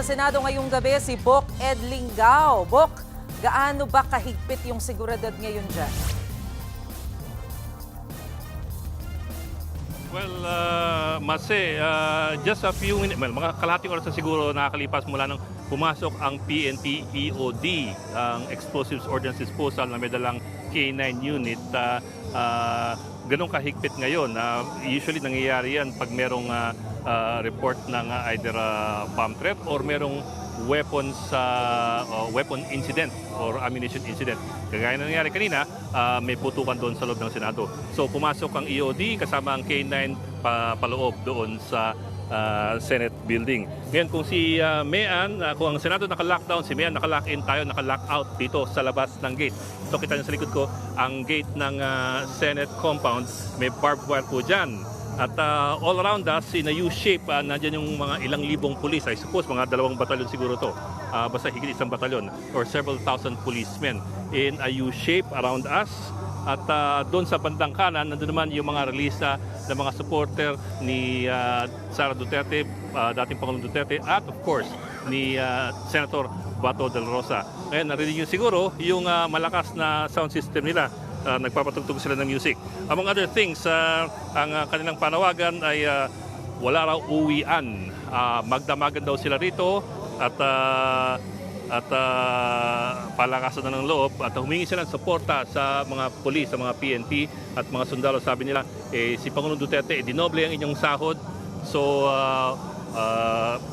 sa Senado ngayong gabi si Bok Ed Lingao. Bok, gaano ba kahigpit yung seguridad ngayon dyan? Well, Mase, just a few minutes, well, mga kalahating oras na siguro nakakalipas mula nang pumasok ang PNP EOD, ang Explosives Ordnance Disposal na may dalang K9 unit. Ganun kahigpit ngayon. Usually nangyayari yan pag merong report ng either bomb threat or merong weapon incident or ammunition incident. Kagaya na nangyari kanina, may putukan doon sa loob ng Senado. So pumasok ang EOD kasama ang K9 paloob doon sa Senate building. Ngayon kung si Mean, kung ang Senado naka-lockdown, si Mean naka-lock in tayo, naka-lock out dito sa labas ng gate. So kita nyo sa likod ko, ang gate ng Senate compound, may barbed wire po dyan. At all around us, in a U-shape, nandiyan yung mga ilang libong pulis. I suppose mga 2 batalyon siguro to. Basta higit 1 batalyon or several thousand policemen in a U-shape around us. At doon sa bandang kanan, nandun naman yung mga relisa ng mga supporter ni Sara Duterte, dating Pangulong Duterte, at of course, ni Senator Bato de la Rosa. Ngayon, narinig nyo siguro yung malakas na sound system nila. Nagpapatugtog sila ng music. Among other things, ang kanilang panawagan ay wala raw uwian. Magdamagan daw sila rito at palakasan na ng loob at humingi sila ng suporta sa mga pulis, sa mga PNP at mga sundalo. Sabi nila, si Pangulong Duterte, dinoble ang inyong sahod. So,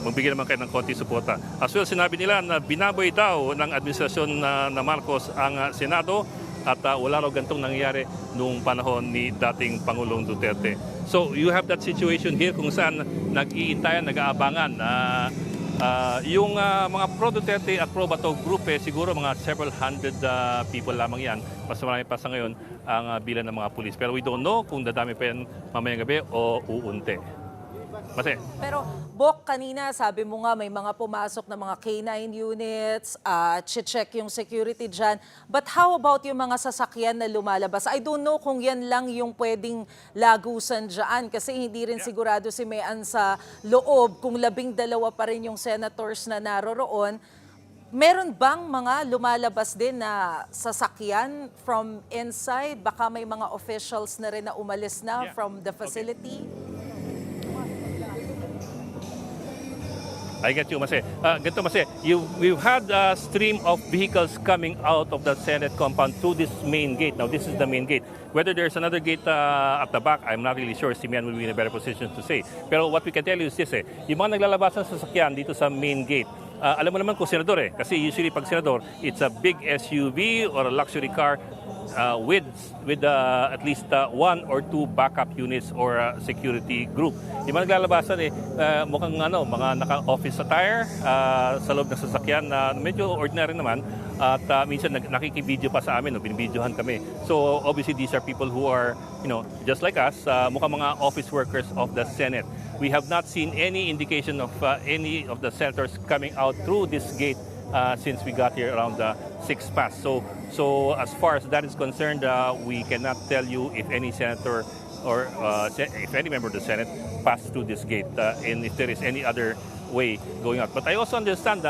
magbigay naman kayo ng konti suporta. As well, sinabi nila na binaboy daw ng administrasyon na Marcos ang Senado at wala raw gantong nangyayari noong panahon ni dating Pangulong Duterte. So you have that situation here kung saan nag-iintayan, nag-aabangan. Yung mga pro-Duterte at pro-Bato group, siguro mga several hundred people lamang yan. Mas marami pa sa ngayon ang bilang ng mga pulis. Pero we don't know kung dadami pa yan mamayang gabi o uunti. Mase. Pero Bok, kanina sabi mo nga may mga pumasok na mga K9 units, check yung security dyan. But how about yung mga sasakyan na lumalabas? I don't know kung yan lang yung pwedeng lagusan dyan kasi hindi rin sigurado si Mean sa loob kung 12 pa rin yung senators na naroroon. Meron bang mga lumalabas din na sasakyan from inside? Baka may mga officials na rin na umalis na from the facility? I get you, Mase. Ganito, Mase, we've had a stream of vehicles coming out of the Senate compound through this main gate. Now, this is the main gate. Whether there's another gate at the back, I'm not really sure. Si Mian will be in a better position to say. Pero what we can tell you is this, yung mga naglalabas ng sasakyan dito sa main gate, alam mo naman kung senador kasi usually pag senador, it's a big SUV or a luxury car with at least 1 or 2 backup units or security group. Yung mga naglalabasan mukhang mga naka-office attire sa loob ng sasakyan na medyo ordinary naman at minsan nakikibideo pa sa amin, binibidyohan kami. So obviously these are people who are, just like us, mukhang mga office workers of the Senate. We have not seen any indication of any of the senators coming out through this gate since we got here around 6 past. So as far as that is concerned, we cannot tell you if any senator or if any member of the Senate passed through this gate and if there is any other way going out. But I also understand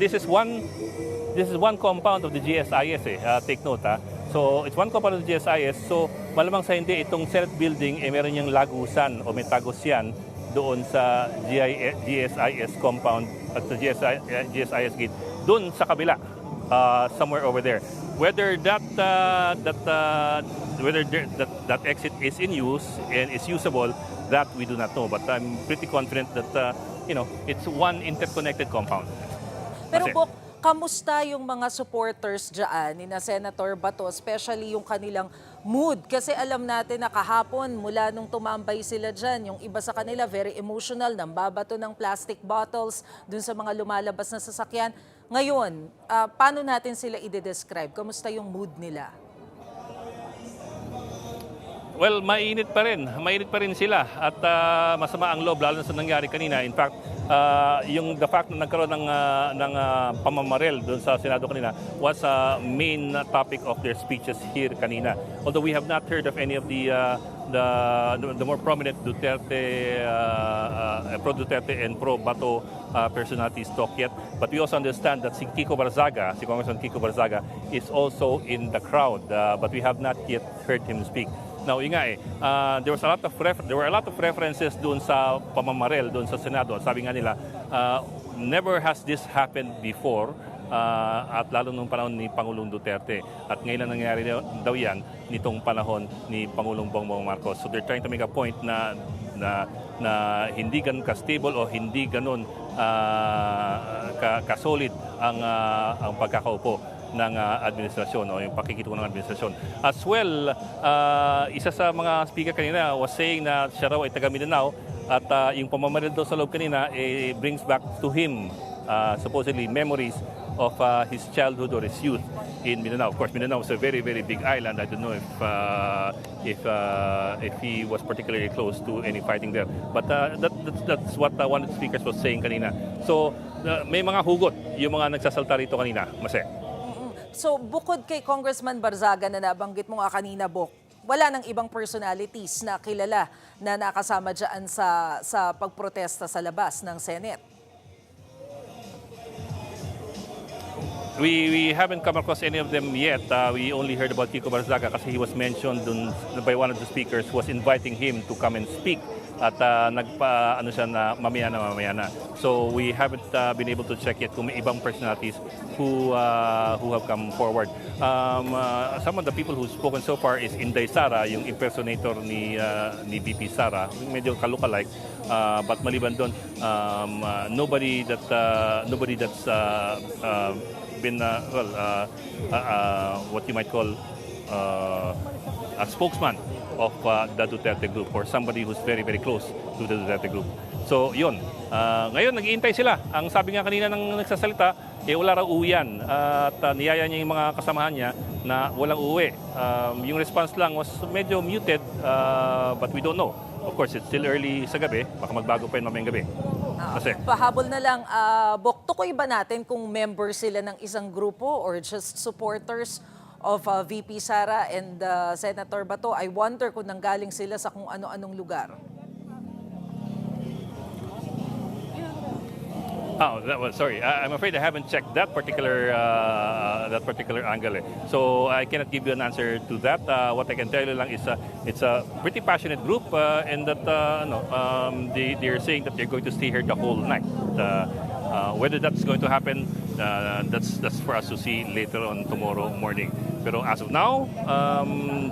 this is one compound of the GSIS. Take note. So it's one compound of the GSIS. So malamang sa hindi itong Senate building meron yung lagusan o may tagos yan doon sa GSIS compound at sa GSIS gate doon sa kabila, somewhere over there. Whether that exit is in use and is usable, that we do not know. But I'm pretty confident that it's one interconnected compound. Pero Bok, kamusta yung mga supporters dyan ni na Senator Bato, especially yung kanilang mood? Kasi alam natin na kahapon, mula nung tumambay sila dyan, yung iba sa kanila very emotional, nambabato ng plastic bottles dun sa mga lumalabas na sasakyan. Ngayon, paano natin sila i-describe? Kamusta yung mood nila? Well, mainit pa rin. Mainit pa rin sila at masama ang loob lalo na sa nangyari kanina. In fact, yung the fact na nagkaroon ng pamamaril doon sa Senado kanina was a main topic of their speeches here kanina. Although we have not heard of any of the more prominent Duterte, pro Duterte and pro Bato personalities talk yet, but we also understand that si Congressman Kiko Barzaga is also in the crowd, but we have not yet heard him speak. Now, yun nga there were a lot of references doon sa pamamaril doon sa Senado. Sabi nga nila, never has this happened before, at lalo nung panahon ni Pangulong Duterte. At ngayon lang nangyari daw yan nitong panahon ni Pangulong Bongbong Marcos. So they're trying to make a point na hindi ganun ka-stable o hindi ganun ka-solid ang pagkakaupo ng administrasyon o yung pakikitungo ng administrasyon. As well, isa sa mga speaker kanina was saying na siya raw ay taga Mindanao at yung pamamaril daw sa loob kanina brings back to him supposedly memories of his childhood or his youth in Mindanao. Of course, Mindanao is a very, very big island. I don't know if he was particularly close to any fighting there. But that's what one of the speakers was saying kanina. So, may mga hugot yung mga nagsasalta rito kanina, Mase. So bukod kay Congressman Barzaga na nabanggit mo nga kanina, Bok, wala nang ibang personalities na kilala na nakasama dyan sa pagprotesta sa labas ng Senate? We haven't come across any of them yet. We only heard about Kiko Barzaga kasi he was mentioned by one of the speakers who was inviting him to come and speak. At nagpa-ano siya na mamaya na. So we haven't been able to check yet kung may ibang personalities who have come forward. Some of the people who've spoken so far is Inday Sara, yung impersonator ni VP Sara, medyo ka-lookalike. But maliban doon, nobody that's been what you might call a spokesman of the Duterte group or somebody who's very, very close to the Duterte group. So, yun. Ngayon, nag-iintay sila. Ang sabi nga kanina ng nagsasalita, wala raw uwian. At niyaya niya yung mga kasamahan niya na walang uwi. Yung response lang was medyo muted, but we don't know. Of course, it's still early sa gabi. Baka magbago pa yun mamayang gabi. Kasi Pahabol na lang, Bok, tukoy ba natin kung member sila ng isang grupo or just supporters of VP Sara and Senator Bato? I wonder kung nanggaling sila sa kung ano-anong lugar. Sorry. I'm afraid I haven't checked that particular angle. So I cannot give you an answer to that. What I can tell you lang is it's a pretty passionate group, and that they're saying that they're going to stay here the whole night. Whether that's going to happen, that's for us to see later on tomorrow morning. Pero as of now,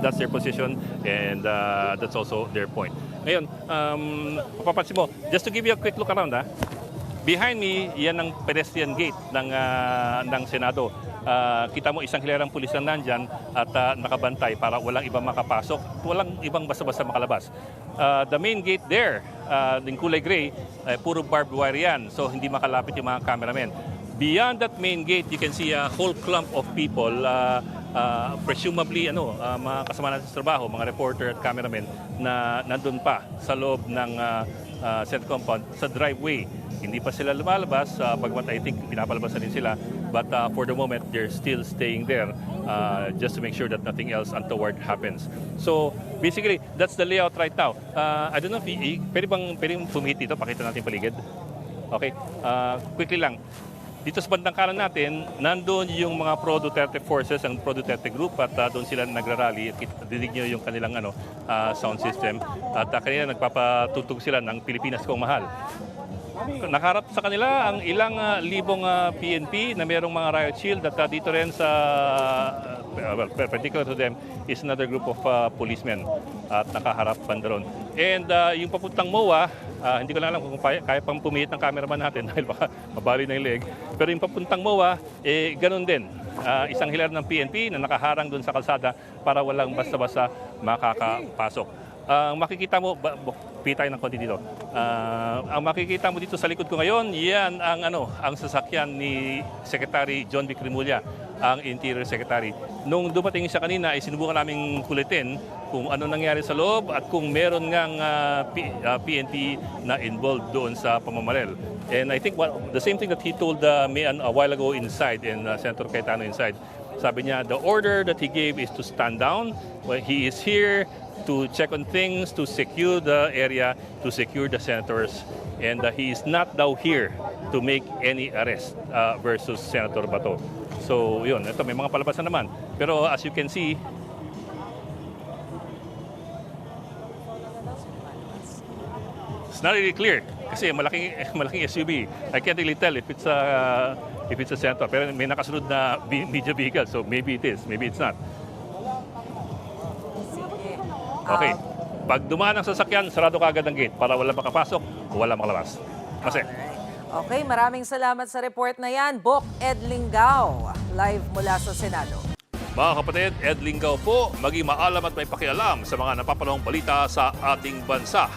that's their position, and that's also their point. Ngayon, mapapansin mo, just to give you a quick look around, behind me, yan ang pedestrian gate ng Senado. Kita mo isang hilarang pulis na nandyan at nakabantay para walang ibang makapasok, walang ibang basta-basta makalabas. The main gate there, yung kulay gray, puro barbed wire yan, so hindi makalapit yung mga cameramen. Beyond that main gate, you can see a whole clump of people, presumably mga kasama natin sa trabaho, mga reporter at cameramen na nandun pa sa loob ng Senate compound sa driveway. Hindi pa sila lumalabas, pagkat I think pinapalabasan din sila. But for the moment, they're still staying there just to make sure that nothing else untoward happens. So basically, that's the layout right now. I don't know if pwede bang pumihit dito, pakita natin paligid. Okay, quickly lang. Dito sa bandang kanan natin, nandun yung mga pro-Duterte forces, ang pro-Duterte group, at doon sila nagrarally. Dinig nyo yung kanilang sound system. At kanina nagpapatutog sila ng Pilipinas Kong Mahal. Nakaharap sa kanila ang ilang libong PNP na mayroong mga riot shield at dito rin sa perpendicular to them is another group of policemen at nakaharap banda ron. And yung papuntang MOA, hindi ko lang alam kung kaya pang pumihit ng cameraman natin dahil baka mabali na yung leg. Pero yung papuntang MOA, ganun din. Isang hilar ng PNP na nakaharang doon sa kalsada para walang basta-basta makakapasok. Makikita mo, pitay ng konti dito. Ang makikita mo dito sa likod ko ngayon, yan ang sasakyan ni Secretary John Vic Remulla, ang Interior Secretary. Nung dumating siya kanina, sinubukan naming kulitin kung ano nangyari sa loob at kung meron ngang PNP na involved doon sa pamamaril. And I think the same thing that he told me a while ago inside, in Senator Cayetano inside, sabi niya, the order that he gave is to stand down. Well, he is here to check on things, to secure the area, to secure the senators. And he is not now here to make any arrest versus Senator Bato. So yun, ito may mga palabas na naman. Pero as you can see, it's not really clear kasi malaking SUV. I can't really tell if it's a senator. Pero may nakasunod na media vehicle, so maybe it is, maybe it's not. Okay. Pag dumaan ang sasakyan, sarado kaagad ang gate para wala makapasok o wala makalabas. Kasi Okay, maraming salamat sa report na yan. Bok Ed Lingao, live mula sa Senado. mga kapatid, Ed Lingao po, maging maalam at may pakialam sa mga napapanahong balita sa ating bansa.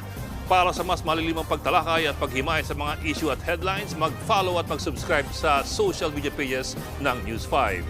Para sa mas malilimang pagtalakay at paghimay sa mga issue at headlines, mag-follow at mag-subscribe sa social media pages ng News 5.